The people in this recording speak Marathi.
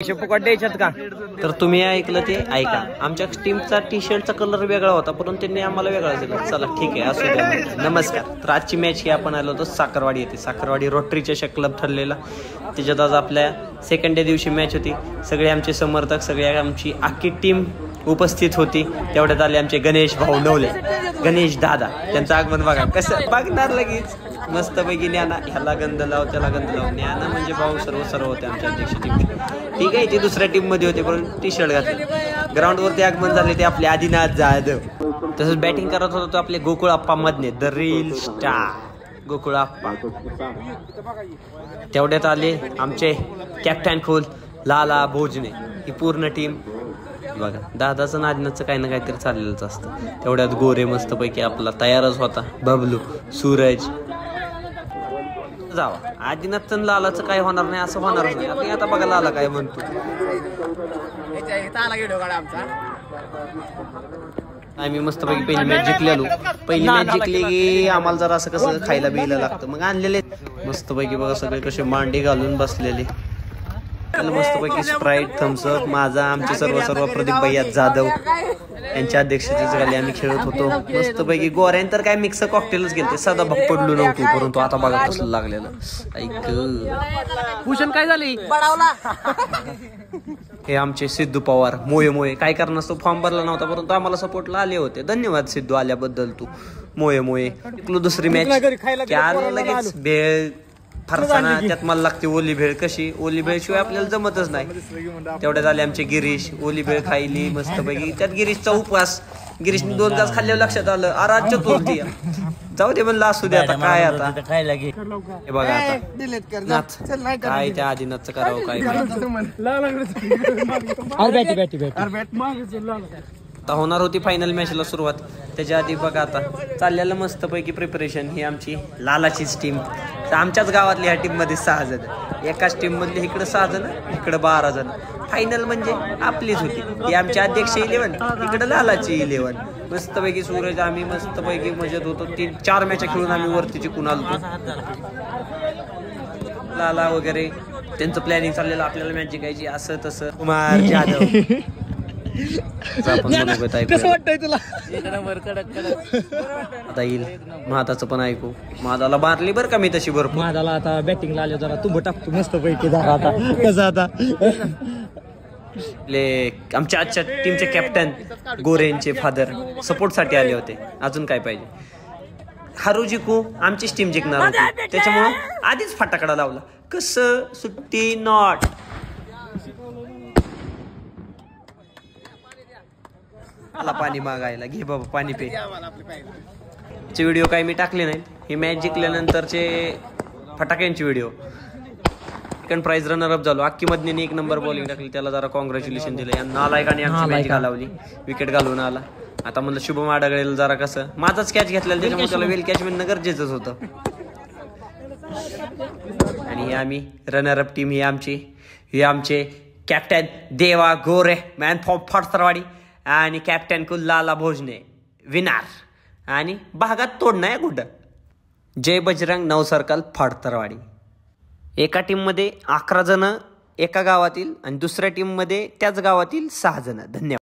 फुकट द्यायच्यात का? तर तुम्ही ऐकलं ते ऐका. आमच्या टीमचा टी शर्टचा कलर वेगळा होता, परंतु त्यांनी आम्हाला वेगळा दिला. चला ठीक आहे, असू द्या. नमस्कार. तर आजची मॅच ही आपण आलो होतो साखरवाडी येते. साखरवाडी रोटरीच्या क्लब ठरलेला. त्याच्यात आज आपल्या सेकंड डे दिवशी मॅच होती. सगळे आमचे समर्थक, सगळे आमची अख्खी टीम उपस्थित होती. तेवढ्यात आले आमचे गणेश भाऊ नवले, गणेश दादा. त्यांचं आगमन बघा कसं बघणार लगेच. मस्तपैकी न्याना, ह्याला गंध लाव, त्याला गंध लाव. न्याना म्हणजे भाऊ सर्व होते आमच्या अध्यक्ष टीम. ठीक आहे, ते दुसऱ्या टीम मध्ये होते, पण टी शर्ट घातले. ग्राउंडवरती आगमन झाले ते आपले आदिनाथ जाधव. तसंच बॅटिंग करत होतो तो आपले गोकुळ आप्पा Madhane, the reel star Gokul आप्पा. तेवढ्यात आले आमचे कॅप्टन खोल लाला भोजने. ही पूर्ण टीम बघा. दादाचं नाजनाचं काही ना काहीतरी चाललेलंच असतं. तेवढ्यात गोरे मस्तपैकी आपला तयारच होता. बबलू, सूरज. जावा आदिनाथ लालाचं काय होणार नाही असं होणारच नाही. आता बघा लाला काय म्हणतो. आम्ही मस्तपैकी पहिली मॅच जिंकलेलो. पहिली मॅच जिंकली की आम्हाला जरा असं कसं खायला बियला लागतं. मग आणलेले मस्तपैकी बघा सगळे कसे मांडी घालून बसलेले. मस्तपैकी स्प्राईट, थम्सअप, माझा, आमचे सर्व प्रदीप भैया जाधव यांच्या अध्यक्षतेखाली आम्ही खेळत होतो. मस्तपैकी गोऱ्यान तर काय मिक्स कॉकटेलच गेले. साधा भाग पडलो नव्हतो, परंतु आता बघा कसं लागलेलं. ऐक भूषण काय झाले. हे आमचे सिद्धू पवार मोये काय करणार असतो. फॉर्म भरला नव्हता, परंतु आम्हाला सपोर्टला आले होते. धन्यवाद सिद्धू आल्याबद्दल. तू मोये दुसरी मॅच लगेच भेळ फरसाना. त्यात मला लागते ओली भेळ. कशी ओली भेळ शिवाय आपल्याला जमतच नाही. तेवढ्यात आले आमचे गिरीश. ओली भेळ खायली मस्तपैकी. त्यात गिरीशचा उपवास. गिरीशने 2 तास खाल्ल्यावर लक्षात आलं आराध्य चतुर्थी. जाऊ दे म्हणलं, असू दे आता काय. आता हे बघा आता काय त्या आदिनाथचं करावं काय. आता होणार होती फायनल मॅचला सुरुवात. त्याच्या आधी बघा आता चाललेलं मस्तपैकी प्रिपरेशन. ही आमची लालाचीच टीम. आमच्याच गावातली ह्या टीम मध्ये 6 जण. एकाच टीम मधले इकडे 6 जण, इकडे 12 जण. फायनल म्हणजे आपलीच होती. ही आमची अध्यक्ष 11, इकडे लालाची 11. मस्तपैकी सूरज आम्ही मस्तपैकी मजेत होतो. 3-4 मॅच खेळून आम्ही वरती जिंकून आलो. लाला वगैरे त्यांचं प्लॅनिंग चाललेलं आपल्याला मॅच जिंकायची असं तसं. कुमार जाधव कसं वाटतंय तुला. आता येईल महादाचं पण ऐकू. महादाला मारली बरं का मी तशी भरपूर. महादाला आता बॅटिंगला आले जरा तुंब टाकतो मस्त पैकी. आता कसं आता आमच्या आजच्या टीमचे कॅप्टन गोरेंचे फादर सपोर्ट साठी आले होते. अजून काय पाहिजे. हारू जिंकू आमचीच टीम जिंकणार होती, त्याच्यामुळं आधीच फटाकडा लावला. कसं सुट्टी नॉट. मला पाणी मागायला घे बाबा पाणी पे. चे व्हिडिओ काही मी टाकले नाहीत. ही मॅच जिंकल्यानंतरचे फटाक्यांचे video. Second prize runner up झालो. अक्की मधने 1 नंबर बॉलिंग टाकली. त्याला जरा कॉंग्रॅच्युलेशन दिलं. या नालायकाने आमची मॅच घालवली. विकेट घालून आला. आता म्हणलं शुभम आडगळेल जरा कसं माझाच कॅच घेतलेला, त्याच्यामुळे त्याला वेल कॅच मिळणं गरजेचंच होतं. आणि ही आम्ही रनर अप टीम. ही आमचे कॅप्टन देवा गोरे मॅन फॉर फडतरवाडी आणि कॅप्टन लाला भोजने विनार. आणि भागात तोडणं आहे कुठं. जय बजरंग नव सर्कल फडतरवाडी. एका टीम मध्ये 11 जण एका गावातील आणि दुसऱ्या टीम मध्ये त्याच गावातील 6 जण. धन्यवाद.